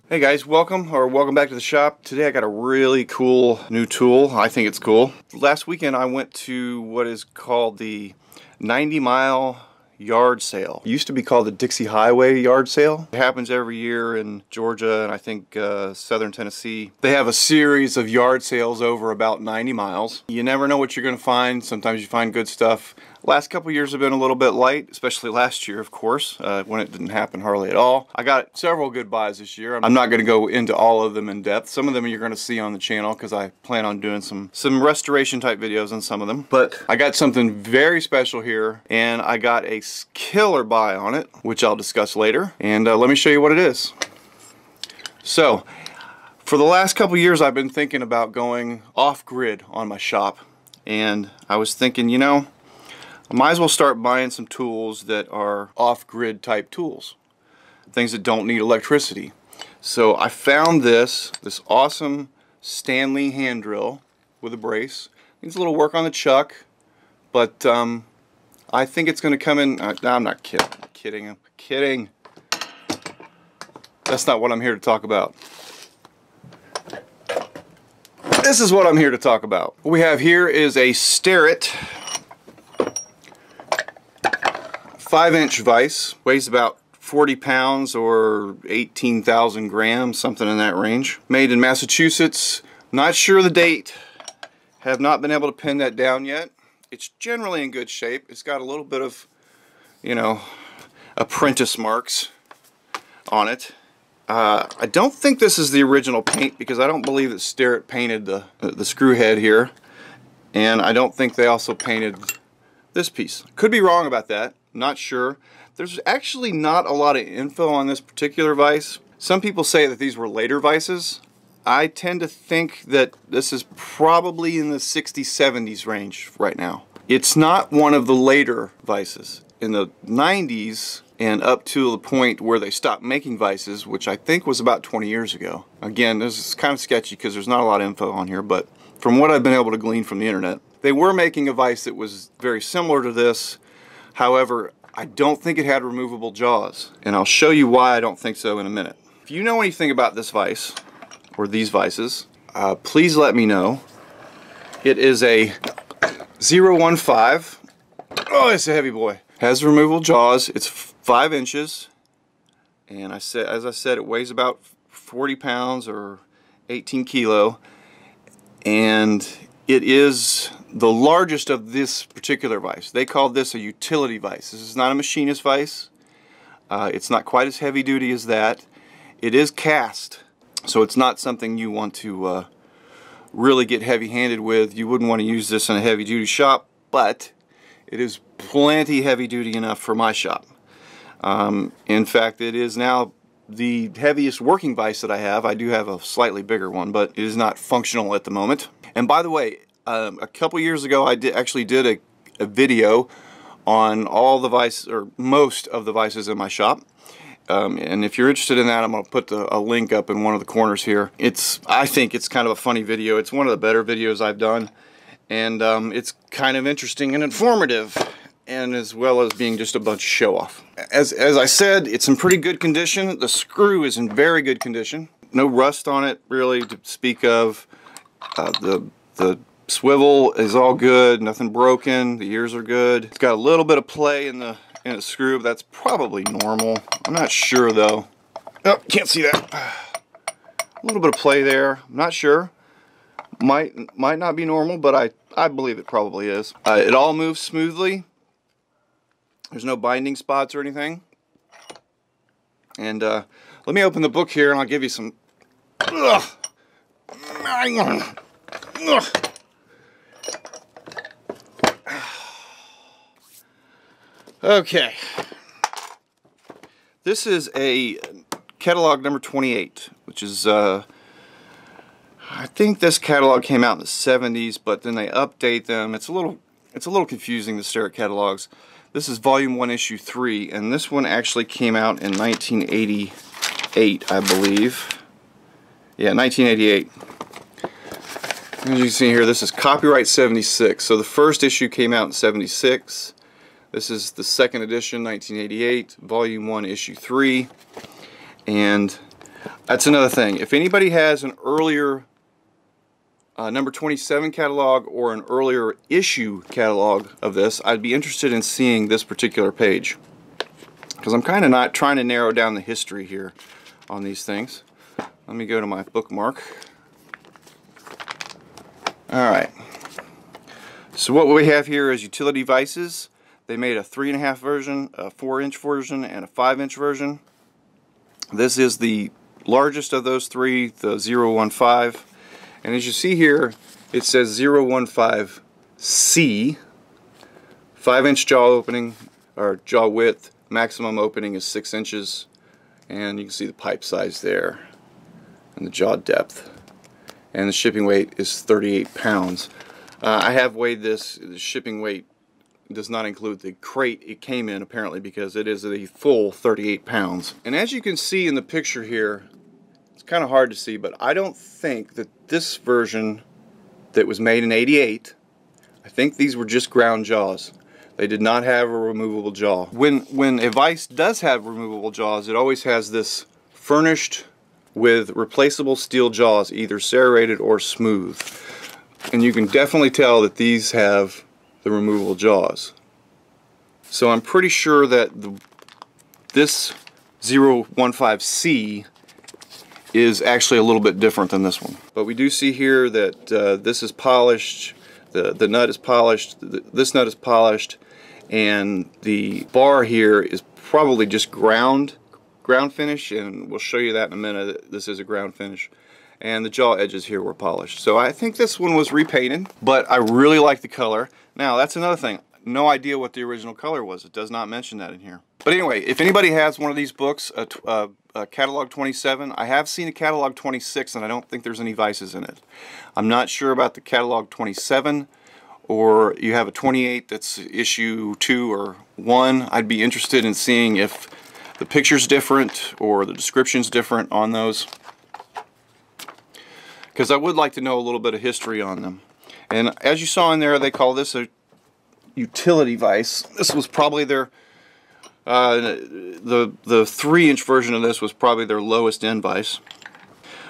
Hey guys, welcome back to the shop. Today I got a really cool new tool. I think it's cool. Last weekend I went to what is called the 90-mile yard sale. It used to be called the Dixie Highway yard sale. It happens every year in Georgia and I think southern Tennessee. They have a series of yard sales over about 90 miles. You never know what you're going to find. Sometimes you find good stuff. Last couple years have been a little bit light, especially last year, of course, when it didn't happen hardly at all. I got several good buys this year. I'm not going to go into all of them in depth. Some of them you're going to see on the channel because I plan on doing some restoration type videos on some of them. But I got something very special here, and I got a killer buy on it, which I'll discuss later. And let me show you what it is. So, for the last couple years, I've been thinking about going off-grid on my shop. And I was thinking, you know, I might as well start buying some tools that are off-grid type tools. Things that don't need electricity. So I found this awesome Stanley hand drill with a brace. Needs a little work on the chuck, but I think it's going to come in. No, I'm not kidding. I'm kidding. That's not what I'm here to talk about. This is what I'm here to talk about. What we have here is a Starrett 5-inch vise, weighs about 40 pounds or 18,000 grams, something in that range. Made in Massachusetts. Not sure the date. Have not been able to pin that down yet. It's generally in good shape. It's got a little bit of, you know, apprentice marks on it. I don't think this is the original paint because I don't believe that Starrett painted the screw head here. And I don't think they also painted this piece. Could be wrong about that. Not sure. There's actually not a lot of info on this particular vise. Some people say that these were later vices. I tend to think that this is probably in the 60s, 70s range right now. It's not one of the later vices. In the 90s and up to the point where they stopped making vices, which I think was about 20 years ago. Again, this is kind of sketchy because there's not a lot of info on here, but from what I've been able to glean from the internet, they were making a vise that was very similar to this. However, I don't think it had removable jaws, and I'll show you why I don't think so in a minute. If you know anything about this vise, or these vices, please let me know. It is a 015. Oh, it's a heavy boy. Has removable jaws. It's 5 inches, and as I said, it weighs about 40 pounds or 18 kilo, and it is the largest of this particular vise. They call this a utility vise. This is not a machinist vise. It's not quite as heavy duty as that. It is cast, so it's not something you want to really get heavy-handed with. You wouldn't want to use this in a heavy-duty shop, but it is plenty heavy-duty enough for my shop. In fact, it is now the heaviest working vise that I have. I do have a slightly bigger one, but it is not functional at the moment. And by the way, a couple years ago I actually did a video on all the vices, or most of the vices in my shop. And if you're interested in that, I'm going to put a link up in one of the corners here. I think it's kind of a funny video. It's one of the better videos I've done. And it's kind of interesting and informative, and as well as being just a bunch of show off. As I said, it's in pretty good condition. The screw is in very good condition. No rust on it really to speak of. The swivel is all good, nothing broken, the ears are good. It's got a little bit of play in the screw, but that's probably normal. I'm not sure though. Oh, can't see that. A little bit of play there. I'm not sure. Might not be normal, but I believe it probably is. It all moves smoothly. There's no binding spots or anything. And let me open the book here and I'll give you some. Okay, this is a catalog number 28, which is I think this catalog came out in the 70s, but then they update them. It's a little confusing, the Starrett catalogs. This is volume 1 issue 3, and this one actually came out in 1988, I believe. Yeah, 1988. As you can see here, this is copyright 76. So the first issue came out in 76. This is the second edition, 1988, volume 1, issue 3. And That's another thing. If anybody has an earlier number 27 catalog or an earlier issue catalog of this, I'd be interested in seeing this particular page, because I'm kind of not trying to narrow down the history here on these things. Let me go to my bookmark. Alright, so what we have here is Utility Vices. They made a 3.5 version, a 4-inch version, and a 5-inch version. This is the largest of those three, the 015. And as you see here, it says 015C. 5-inch jaw opening, or jaw width. Maximum opening is 6 inches. And you can see the pipe size there. And the jaw depth. And the shipping weight is 38 pounds. I have weighed this. The shipping weight does not include the crate it came in, apparently, because it is a full 38 pounds. And as you can see in the picture here, it's kind of hard to see, but I don't think that this version that was made in '88, I think these were just ground jaws. They did not have a removable jaw. When a vise does have removable jaws, it always has this furnished with replaceable steel jaws, either serrated or smooth. And you can definitely tell that these have the removable jaws. So I'm pretty sure that this 015C is actually a little bit different than this one. But we do see here that this is polished, the nut is polished, this nut is polished, and the bar here is probably just ground finish, and we'll show you that in a minute. This is a ground finish. And the jaw edges here were polished. So I think this one was repainted, but I really like the color. Now that's another thing. No idea what the original color was. It does not mention that in here. But anyway, if anybody has one of these books, a Catalog 27, I have seen a Catalog 26 and I don't think there's any vices in it. I'm not sure about the Catalog 27, or you have a 28 that's issue 2 or 1. I'd be interested in seeing if the picture's different or the description's different on those, because I would like to know a little bit of history on them. And as you saw in there, they call this a utility vise. This was probably their the 3-inch version of this was probably their lowest end vise.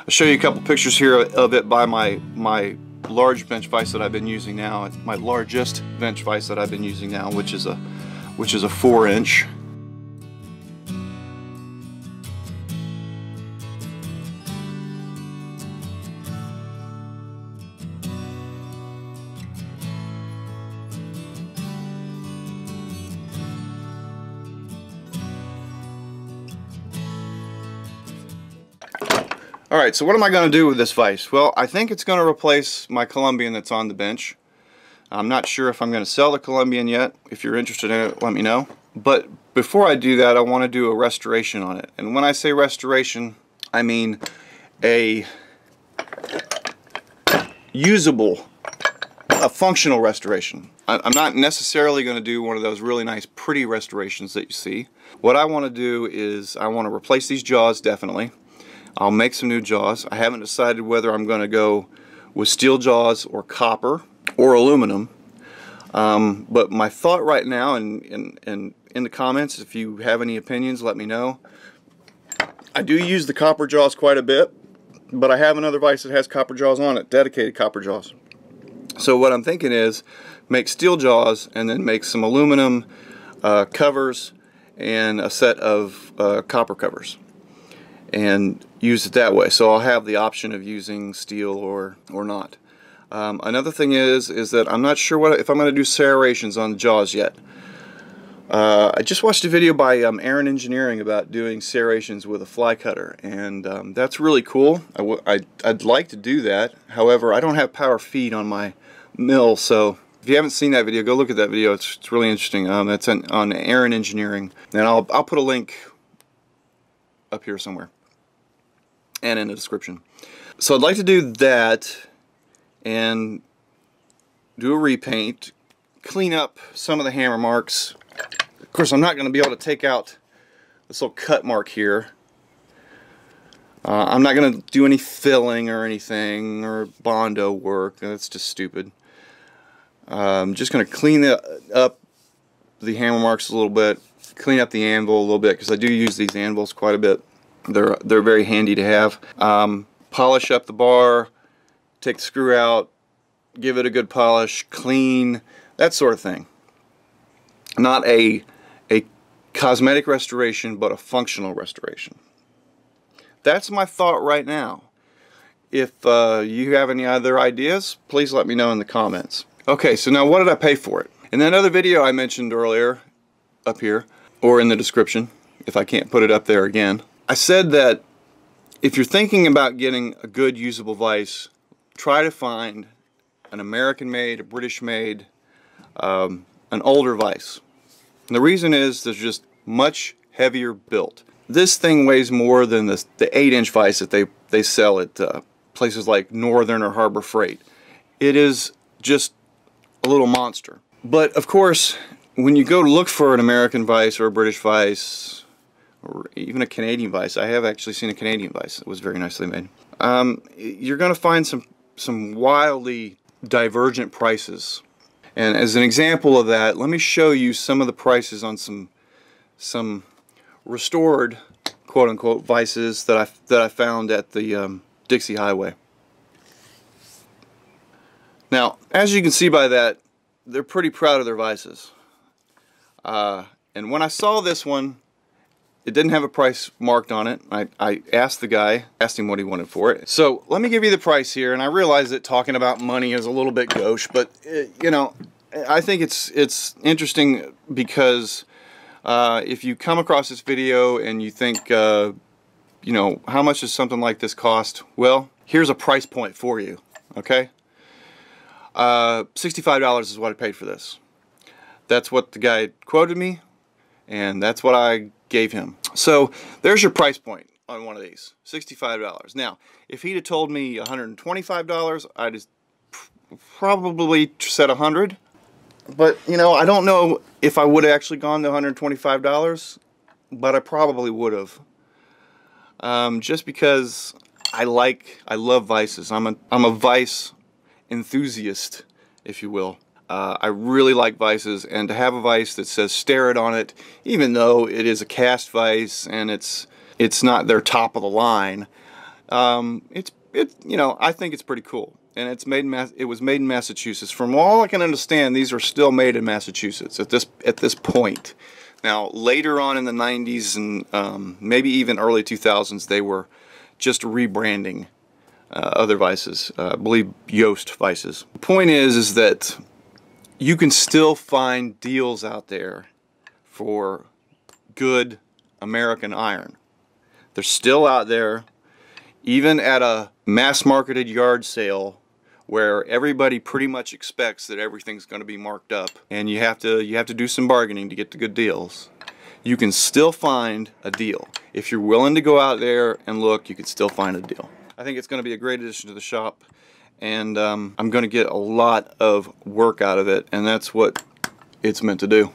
I'll show you a couple pictures here of it by my large bench vise that I've been using now. My largest bench vise that I've been using now, which is a 4-inch. Alright, so what am I going to do with this vise? Well, I think it's going to replace my Columbian that's on the bench. I'm not sure if I'm going to sell the Columbian yet. If you're interested in it, let me know. But before I do that, I want to do a restoration on it. And when I say restoration, I mean a usable, a functional restoration. I'm not necessarily going to do one of those really nice pretty restorations that you see. What I want to do is I want to replace these jaws, definitely. I'll make some new jaws. I haven't decided whether I'm going to go with steel jaws or copper or aluminum. But my thought right now, and in the comments, if you have any opinions, let me know. I do use the copper jaws quite a bit, but I have another vise that has copper jaws on it, dedicated copper jaws. So what I'm thinking is make steel jaws and then make some aluminum covers and a set of copper covers, and use it that way. So I'll have the option of using steel or not. Another thing is that I'm not sure if I'm going to do serrations on the jaws yet. I just watched a video by Aaron Engineering about doing serrations with a fly cutter, and that's really cool. I'd like to do that. However, I don't have power feed on my mill, so if you haven't seen that video, go look at that video. It's really interesting. That's on Aaron Engineering, and I'll put a link up here somewhere and in the description. So I'd like to do that and do a repaint, clean up some of the hammer marks. Of course, I'm not going to be able to take out this little cut mark here. I'm not going to do any filling or anything or Bondo work. That's just stupid. I'm just going to clean up the hammer marks a little bit, clean up the anvil a little bit, because I do use these anvils quite a bit. They're very handy to have. Polish up the bar, take the screw out, give it a good polish, clean, that sort of thing. Not a cosmetic restoration, but a functional restoration. That's my thought right now. If you have any other ideas, please let me know in the comments. Okay, so now what did I pay for it? In that other video I mentioned earlier, up here, or in the description, if I can't put it up there again, I said that if you're thinking about getting a good usable vise, try to find an American-made, a British-made, an older vise. And the reason is they're just much heavier built. This thing weighs more than the 8-inch vise that they sell at places like Northern or Harbor Freight. It is just a little monster. But of course, when you go to look for an American vise or a British vise, or even a Canadian vise, I have actually seen a Canadian vise that was very nicely made, you're going to find some wildly divergent prices. And as an example of that, let me show you some of the prices on some restored, quote-unquote, vices that I found at the Dixie Highway. Now, as you can see by that, they're pretty proud of their vices. And when I saw this one, it didn't have a price marked on it. I asked the guy, asked him what he wanted for it. So let me give you the price here, and I realize that talking about money is a little bit gauche, but you know, I think it's interesting because if you come across this video and you think, you know, how much does something like this cost? Well, here's a price point for you, okay? $65 is what I paid for this. That's what the guy quoted me, and that's what I gave him. So there's your price point on one of these, $65. Now, if he'd have told me $125, I'd have probably said $100. But, you know, I don't know if I would have actually gone to $125, but I probably would have. Just because I love vices. I'm a vice enthusiast, if you will. I really like vices, and to have a vise that says Starrett on it, even though it is a cast vise and it's not their top of the line, you know, I think it's pretty cool. And it was made in Massachusetts. From all I can understand, these are still made in Massachusetts at this point. Now, later on in the 90s and maybe even early 2000s, they were just rebranding other vices. I believe Yost vices. The point is that you can still find deals out there for good American iron. They're still out there, even at a mass-marketed yard sale where everybody pretty much expects that everything's going to be marked up, and you have to do some bargaining to get the good deals. You can still find a deal. If you're willing to go out there and look, you can still find a deal. I think it's going to be a great addition to the shop, and I'm going to get a lot of work out of it, and that's what it's meant to do.